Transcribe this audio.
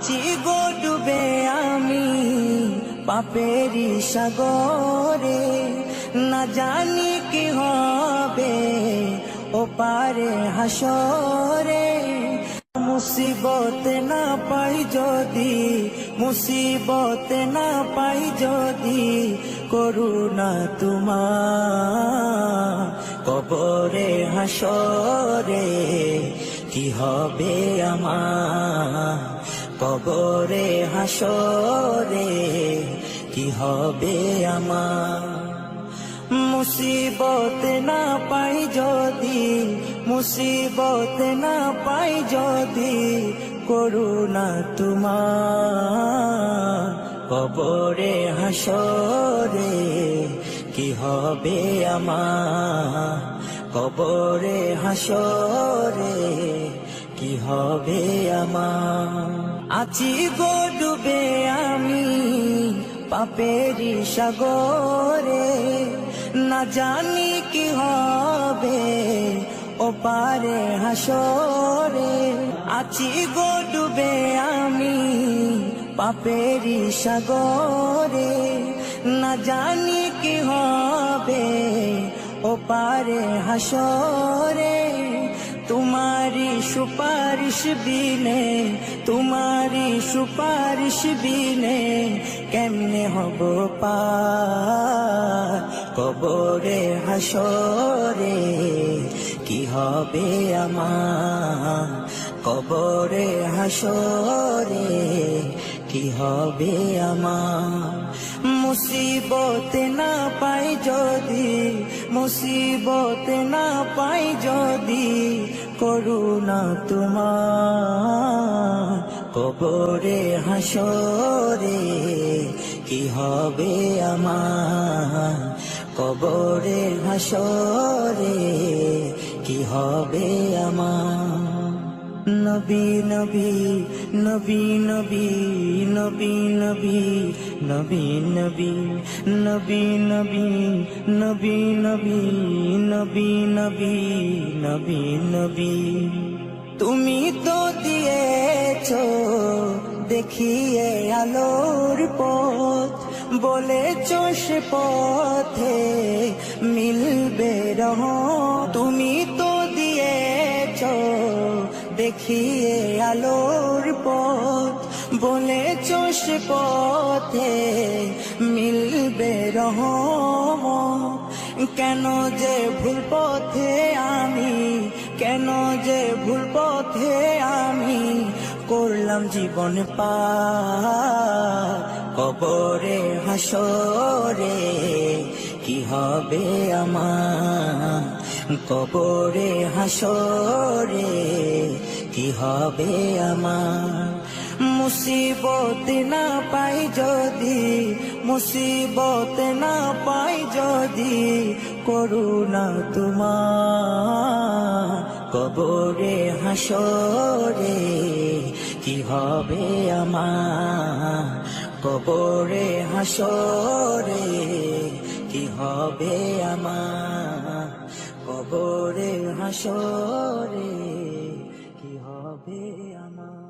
চিগো ডুবে আমি পাপেরি সাগরে, না জানি কি হবে ও পারে হাসরে। মুসিবত না পাই যদি, মুসিবত না পাই যদি, করুণা তোমার কবরে হাসরে কি হবে আমার, কবরে হাসরে কি হবে আমার। মুসিবত না পাই যদি, মুসিবত না পাই যদি, করুণা তোমার কবরে হাসরে কি হবে আমার, কবরে হাসরে কি হবে আমার। আছি গো ডুবে আমি পাপেরি সাগরে, না জানি কি হবে ও পারে হাসরে। আছি গো ডুবে আমি পাপেরি সাগরে, না জানি কি হবে ও পারে হাসরে। তোমারি সুপারিশ বিনে, তোমারি সুপারিশ বিনে কেমনে হব পার কবরে হাসরে কি হবে আমার, কবরে হাসরে কি হবে আমার। মুসিবত না পাই যদি, মুসিবত না পাই যদি, করুণা তোমার কবরে হাসরে কি হবে আমার, কবরে হাসরে কি হবে আমার। নবী নবী নবী নবী নবী নবী নবী নবী নবী নবী নবী নবী নবী নবী নবী নবী। তুমি তো দিয়েছো দেখিয়ে আলোর পথ, বলেছো সে পথে মিলবে রহমত। তুমি তো দিয়েছো দেখিয়ে আলোর পথ, বলেছো সে পথে মিলবে রহমত। কেন যে ভুল পথে আমি, কেন যে ভুল পথে আমি করলাম জীবন পার কবরে হাসরে কি হবে আমার, কবরে হাসরে কি হবে আমার। মুসিবত না পাই যদি, মুসিবত না পাই যদি, করুণা তোমার কবরে হাসরে কি হবে আমার, কবরে হাসরে কি হবে আমার, কবরে হাসরে কি হবে আমার।